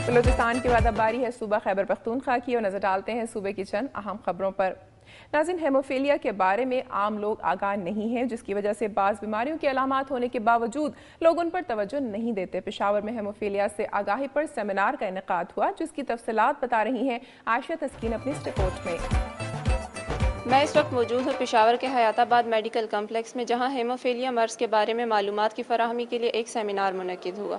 بلوچستان کے بعد اب باری ہے صوبہ خیبر پختونخوا کی اور نظر ڈالتے ہیں صوبے کی چند اہم خبروں پر۔ ناظرین، ہیموفیلیا کے بارے میں عام لوگ آگاہ نہیں ہیں، جس کی وجہ سے بعض بیماریوں کی علامات ہونے کے باوجود لوگ ان پر توجہ نہیں دیتے۔ پشاور میں ہیموفیلیا سے آگاہی پر سیمینار کا انعقاد ہوا، جس کی تفصیلات بتا رہی ہیں عائشہ تسکین اپنی اس رپورٹ میں۔ میں اس وقت موجود ہوں پشاور کے حیات آباد میڈیکل کمپلیکس میں، جہاں ہیموفیلیا مرض کے بارے میں معلومات کی فراہمی کے لیے ایک سیمینار منعقد ہوا۔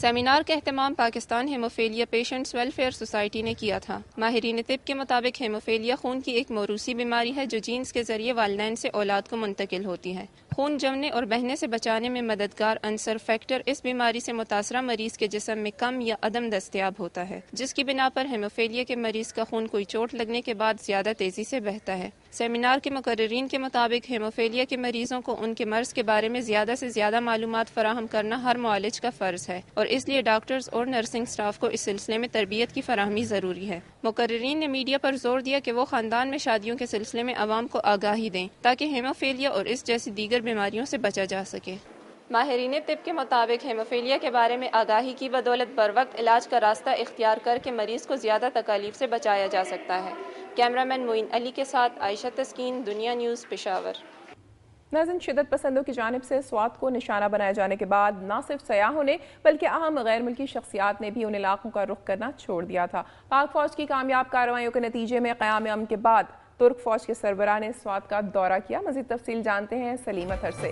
سیمینار کا اہتمام Pakistan haemophilia patients welfare society نے کیا تھا۔ ماہرین طب کے مطابق ہیموفیلیا خون کی ایک موروثی بیماری ہے جو جینز کے ذریعے والدین سے اولاد کو منتقل ہوتی ہے۔ خون جمنے اور بہنے سے بچانے میں مددگار عنصر فیکٹر اس بیماری سے متاثرہ مریض کے جسم میں کم یا عدم دستیاب ہوتا ہے، جس کی بنا پر ہیموفیلیا کے مریض کا خون کوئی چوٹ لگنے کے بعد زیادہ تیزی سے بہتا ہے۔ سیمینار کے مقررین کے مطابق ہیموفیلیا کے مریضوں کو ان کے مرض کے بارے میں زیادہ سے زیادہ معلومات فراہم کرنا ہر معالج کا فرض ہے، اور اس لیے ڈاکٹرز اور نرسنگ سٹاف کو اس سلسلے میں تربیت کی فراہمی ضروری ہے۔ مقررین نے میڈیا پر زور دیا کہ وہ خاندان میں شادیوں کے سلسلے میں عوام کو آگاہی دیں تاکہ ہیموفیلیا اور اس جیسی دیگر بیماریوں سے بچا جا سکے۔ ماہرین طب کے مطابق ہیموفیلیا کے بارے میں آگاہی کی بدولت بروقت علاج کا راستہ اختیار کر کے مریض کو زیادہ تکالیف سے بچایا جا سکتا ہے۔ کیمرامین معین علی کے ساتھ عائشہ تسکین، دنیا نیوز، پشاور۔ ناظرین، شدت پسندوں کی جانب سے سوات کو نشانہ بنائے جانے کے بعد نہ صرف سیاحوں نے بلکہ اہم غیر ملکی شخصیات نے بھی ان علاقوں کا رخ کرنا چھوڑ دیا تھا۔ پاک فوج کی کامیاب کارروائیوں کے نتیجے میں قیام امن کے بعد ترک فوج کے سربراہ نے سوات کا دورہ کیا۔ مزید تفصیل جانتے ہیں سلیم اطہر سے۔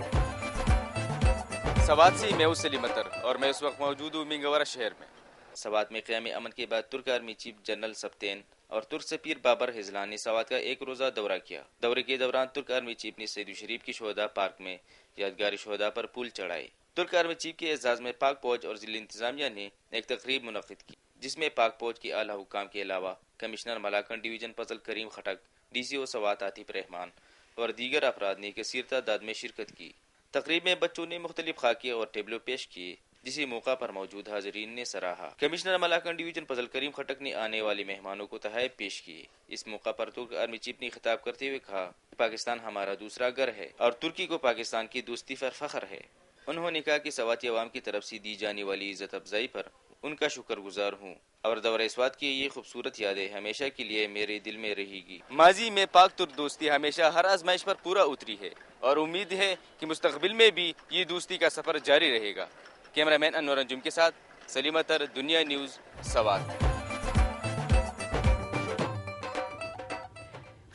سوات سے میں ہوں سلیم اطہر اور میں اس وقت موجود ہوں منگورہ شہر میں۔ سوات میں قیام امن کے بعد ترک آرمی چیف جنرل سپتین اور ترک سفیر بابر ہزلان نے سوات کا ایک روزہ دورہ کیا۔ دورے کے دوران ترک آرمی چیف نے سید شریف کی شہداء پارک میں یادگاری شہداء پر پھول چڑھائے۔ ترک آرمی چیف کے اعزاز میں پاک فوج اور ضلع انتظامیہ نے ایک تقریب منعقد کی، جس میں پاک فوج کے اعلیٰ حکام کے علاوہ کمشنر ملاکنڈ ڈویژن فضل کریم خٹک، ڈی سی او سوات عاطف رحمان اور دیگر افراد نے کثیر تعداد میں شرکت کی۔ تقریب میں بچوں نے مختلف خاکے اور ٹیبلو پیش کیے، جسے موقع پر موجود حاضرین نے سراہا۔ کمشنر ملاکنڈ ڈویژن فضل کریم خٹک نے آنے والے مہمانوں کو تحائف پیش کیے۔ اس موقع پر ترک آرمی چیف نے خطاب کرتے ہوئے کہا کہ پاکستان ہمارا دوسرا گھر ہے اور ترکی کو پاکستان کی دوستی پر فخر ہے۔ انہوں نے کہا کہ سواتی عوام کی طرف سے دی جانے والی عزت افزائی پر ان کا شکر گزار ہوں اور دورہ سوات کی یہ خوبصورت یادیں ہمیشہ کے لیے میرے دل میں رہے گی۔ ماضی میں پاک ترک دوستی ہمیشہ ہر آزمائش پر پورا اتری ہے اور امید ہے کہ مستقبل میں بھی یہ دوستی کا سفر جاری رہے گا۔ کیمرامین انور انجم کے ساتھ سلیم اطہر، دنیا نیوز، سوات۔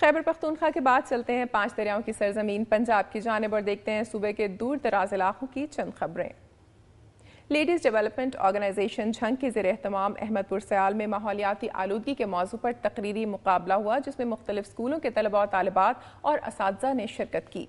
خیبر پختونخوا کے بعد چلتے ہیں 5 دریاؤں کی سرزمین پنجاب کی جانب اور دیکھتے ہیں صوبے کے دور دراز علاقوں کی چند خبریں۔ لیڈیز ڈیولپمنٹ آرگنائزیشن جھنگ کے زیر اہتمام احمد پور سیال میں ماحولیاتی آلودگی کے موضوع پر تقریری مقابلہ ہوا، جس میں مختلف اسکولوں کے طلباء و طالبات اور اساتذہ نے شرکت کی۔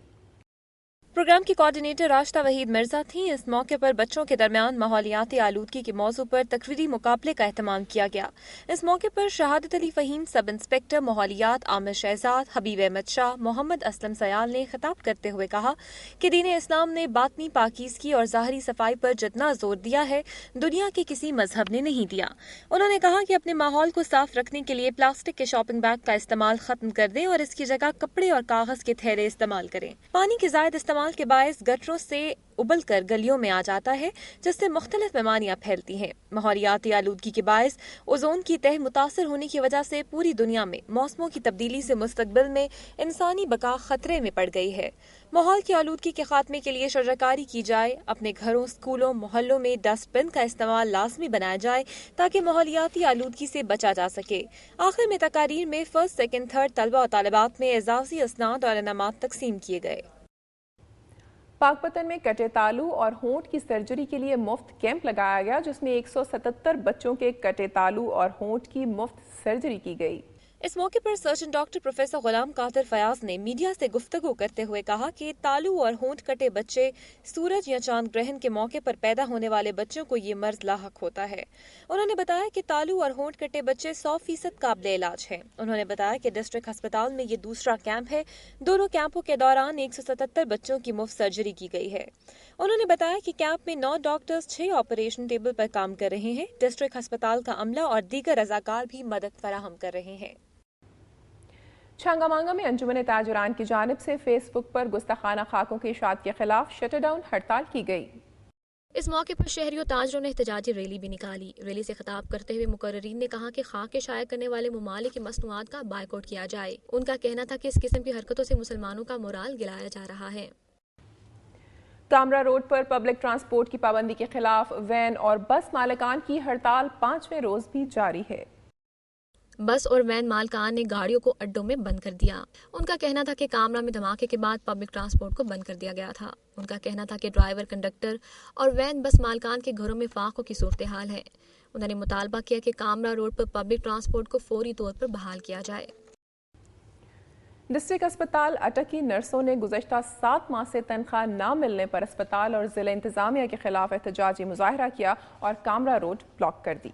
پروگرام کی کوارڈینیٹر راشدہ وحید مرزا تھیں۔ اس موقع پر بچوں کے درمیان ماحولیاتی آلودگی کے موضوع پر تقریری مقابلے کا اہتمام کیا گیا۔ اس موقع پر شہادت علی فہیم، سب انسپکٹر ماحولیات عامر شہزاد، حبیب احمد شاہ، محمد اسلم سیال نے خطاب کرتے ہوئے کہا کہ دین اسلام نے باطنی پاکیزگی اور ظاہری صفائی پر جتنا زور دیا ہے، دنیا کے کسی مذہب نے نہیں دیا۔ انہوں نے کہا کہ اپنے ماحول کو صاف رکھنے کے لیے پلاسٹک کے شاپنگ بیگ کا استعمال ختم کر دیں اور اس کی جگہ کپڑے اور کاغذ کے تھیلے استعمال کریں۔ پانی کے زائد استعمال کے باعث گٹروں سے ابل کر گلیوں میں آ جاتا ہے، جس سے مختلف بیماریاں پھیلتی ہیں۔ ماحولیاتی آلودگی کے باعث اوزون کی تہہ متاثر ہونے کی وجہ سے پوری دنیا میں موسموں کی تبدیلی سے مستقبل میں انسانی بقا خطرے میں پڑ گئی ہے۔ ماحول کی آلودگی کے خاتمے کے لیے شجاعت کی جائے، اپنے گھروں، اسکولوں، محلوں میں ڈسٹ بن کا استعمال لازمی بنایا جائے تاکہ ماحولیاتی آلودگی سے بچا جا سکے۔ آخر میں تقاریر میں فرسٹ، سیکنڈ، تھرڈ طلبہ و طالبات میں اعزازی اسناد اور انعامات تقسیم کیے گئے۔ پاک پتن میں کٹے تالو اور ہونٹ کی سرجری کے لیے مفت کیمپ لگایا گیا، جس میں 177 بچوں کے کٹے تالو اور ہونٹ کی مفت سرجری کی گئی۔ اس موقع پر surgeon doctor professor Ghulam Qadir Fayyaz نے میڈیا سے گفتگو کرتے ہوئے کہا کہ تالو اور ہونٹ کٹے بچے سورج یا چاند گرہن کے موقع پر پیدا ہونے والے بچوں کو یہ مرض لاحق ہوتا ہے۔ انہوں نے بتایا کہ تالو اور ہونٹ کٹے بچے 100% قابل علاج ہیں۔ انہوں نے بتایا کہ ڈسٹرکٹ ہسپتال میں یہ دوسرا کیمپ ہے۔ دونوں کیمپوں کے دوران 177 بچوں کی مفت سرجری کی گئی ہے۔ انہوں نے بتایا کہ کیمپ میں 9 ڈاکٹرز 6 آپریشن ٹیبل پر کام کر رہے ہیں۔ ڈسٹرکٹ ہسپتال کا عملہ اور دیگر رضاکار بھی مدد فراہم کر رہے ہیں۔ چھانگا مانگا میں انجمن تاجران کی جانب سے فیس بک پر گستاخانہ خاکوں کی اشاعت کے خلاف شٹر ڈاؤن ہڑتال کی گئی۔ اس موقع پر شہریوں تاجروں نے احتجاجی ریلی بھی نکالی۔ ریلی سے خطاب کرتے ہوئے مقررین نے کہا کہ خاکے شائع کرنے والے ممالک کی مصنوعات کا بائیکاٹ کیا جائے۔ ان کا کہنا تھا کہ اس قسم کی حرکتوں سے مسلمانوں کا مورال گرایا جا رہا ہے۔ کامرا روڈ پر پبلک ٹرانسپورٹ کی پابندی کے خلاف وین اور بس مالکان کی ہڑتال 5ویں روز بھی جاری ہے۔ بس اور وین مالکان نے گاڑیوں کو اڈوں میں بند کر دیا۔ ان کا کہنا تھا کہ کامرا میں دھماکے کے بعد پبلک ٹرانسپورٹ کو بند کر دیا گیا تھا۔ ان کا کہنا تھا کہ ڈرائیور، کنڈکٹر اور وین بس مالکان کے گھروں میں فاقوں کی صورتحال ہے۔ انہوں نے مطالبہ کیا کہ کامرا روڈ پر پبلک ٹرانسپورٹ کو فوری طور پر بحال کیا جائے۔ ڈسٹرکٹ اسپتال اٹک کی نرسوں نے گزشتہ 7 ماہ سے تنخواہ نہ ملنے پر اسپتال اور ضلع انتظامیہ کے خلاف احتجاجی مظاہرہ کیا اور کامرا روڈ بلاک کر دی۔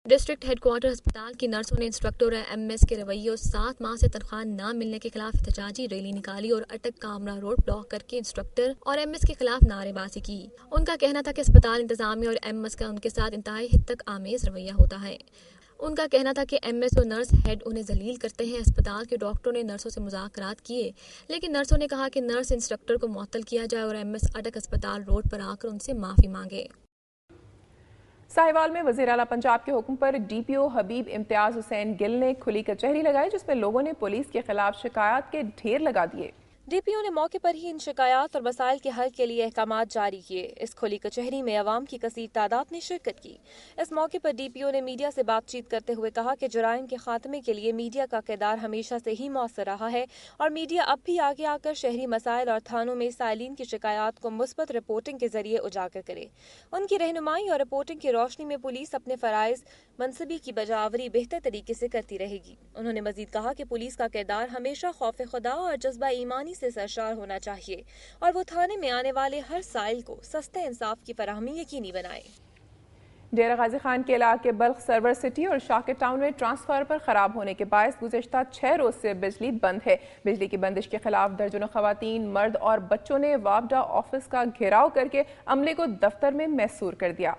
ڈسٹرکٹ ہیڈ کوارٹر ہسپتال کی نرسوں نے انسٹرکٹر اور ایم ایس کے رویے اور 7 ماہ سے تنخواہ نہ ملنے کے خلاف احتجاجی ریلی نکالی اور اٹک کامرا روڈ بلاک کر کے انسٹرکٹر اور ایم ایس کے خلاف نعرے بازی کی۔ ان کا کہنا تھا کہ اسپتال انتظامیہ اور ایم ایس کا ان کے ساتھ انتہائی حد تک آمیز رویہ ہوتا ہے۔ ان کا کہنا تھا کہ ایم ایس اور نرس ہیڈ انہیں ذلیل کرتے ہیں۔ اسپتال کے ڈاکٹروں نے نرسوں سے مذاکرات کیے، لیکن نرسوں نے کہا کہ نرس انسٹرکٹر کو معطل کیا جائے اور ایم ایس اٹک اسپتال روڈ پر آ کر ان سے معافی مانگے۔ ساہیوال میں وزیر اعلیٰ پنجاب کے حکم پر ڈی پی او حبیب امتیاز حسین گل نے کھلی کچہری لگائی، جس میں لوگوں نے پولیس کے خلاف شکایات کے ڈھیر لگا دیے۔ ڈی پی او نے موقع پر ہی ان شکایات اور مسائل کے حل کے لیے احکامات جاری کیے۔ اس کھلی کچہری میں عوام کی کثیر تعداد نے شرکت کی۔ اس موقع پر ڈی پی او نے میڈیا سے بات چیت کرتے ہوئے کہا کہ جرائم کے خاتمے کے لیے میڈیا کا کردار ہمیشہ سے ہی مؤثر رہا ہے اور میڈیا اب بھی آگے آ کر شہری مسائل اور تھانوں میں سائلین کی شکایات کو مثبت رپورٹنگ کے ذریعے اجاگر کرے۔ ان کی رہنمائی اور رپورٹنگ کی روشنی میں پولیس اپنے فرائض منصبی کی بجاوری بہتر طریقے سے کرتی رہے گی۔ انہوں نے مزید کہا کہ پولیس کا کردار ہمیشہ خوف خدا اور جذبہ ایمانی سے سرشار ہونا چاہیے اور وہ تھانے میں آنے والے ہر سائل کو سستے انصاف کی فراہمی یقینی بنائے۔ ڈیرہ غازی خان کے علاقے بلخ سرور سٹی اور شاکر ٹاؤن میں ٹرانسفارمر پر خراب ہونے کے باعث گزشتہ 6 روز سے بجلی بند ہے۔ بجلی کی بندش کے خلاف درجنوں خواتین، مرد اور بچوں نے وابڈا آفس کا گھیراؤ کر کے عملے کو دفتر میں محصور کر دیا۔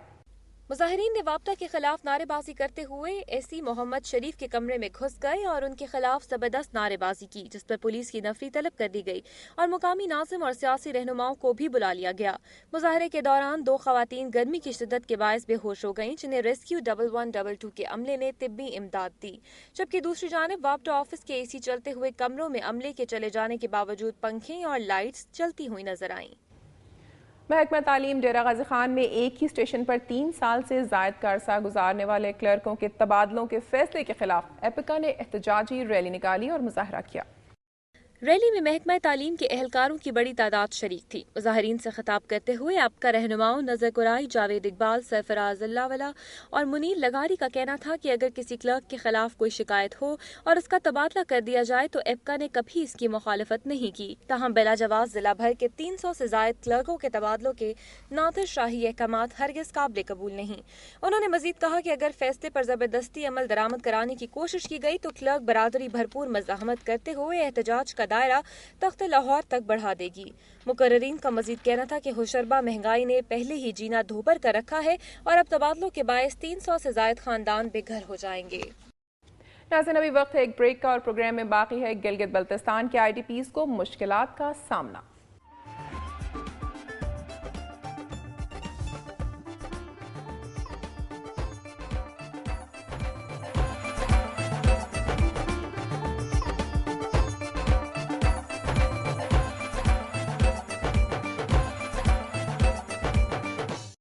مظاہرین نے وابڈا کے خلاف نعرے بازی کرتے ہوئے اے سی محمد شریف کے کمرے میں گھس گئے اور ان کے خلاف زبردست نعرے بازی کی، جس پر پولیس کی نفری طلب کر دی گئی اور مقامی ناظم اور سیاسی رہنماؤں کو بھی بلا لیا گیا۔ مظاہرے کے دوران 2 خواتین گرمی کی شدت کے باعث بے ہوش ہو گئیں، جنہیں ریسکیو 1122 کے عملے نے طبی امداد دی، جبکہ دوسری جانب وابڈا آفس کے اے سی چلتے ہوئے کمروں میں عملے کے چلے جانے کے باوجود پنکھے اور لائٹس چلتی ہوئی نظر آئیں۔ محکمہ تعلیم ڈیرہ غازی خان میں ایک ہی اسٹیشن پر 3 سال سے زائد کا عرصہ گزارنے والے کلرکوں کے تبادلوں کے فیصلے کے خلاف ایپیکا نے احتجاجی ریلی نکالی اور مظاہرہ کیا۔ ریلی میں محکمہ تعلیم کے اہلکاروں کی بڑی تعداد شریک تھی۔ مظاہرین سے خطاب کرتے ہوئے ایپیکا رہنماؤں نظر قرائی، جاوید اقبال، سرفراز اللہ والا اور منیر لغاری کا کہنا تھا کہ اگر کسی کلرک کے خلاف کوئی شکایت ہو اور اس کا تبادلہ کر دیا جائے تو ایپیکا نے کبھی اس کی مخالفت نہیں کی، تاہم بلا جواز ضلع بھر کے 300 سے زائد کلرکوں کے تبادلوں کے نادر شاہی احکامات ہرگز قابل قبول نہیں۔ انہوں نے مزید کہا کہ اگر فیصلے پر زبردستی عمل درآمد کرانے کی کوشش کی گئی تو کلرک برادری بھرپور مزاحمت کرتے ہوئے احتجاج کا دائرہ تخت لاہور تک بڑھا دے گی۔ مقررین کا مزید کہنا تھا کہ ہوشربا مہنگائی نے پہلے ہی جینا دھوبر کر رکھا ہے اور اب تبادلوں کے باعث 300 سے زائد خاندان بے گھر ہو جائیں گے۔ ناظرین ابھی وقت ہے ایک بریک کا اور پروگرام میں باقی ہے گلگت بلتستان کے IDPs کو مشکلات کا سامنا۔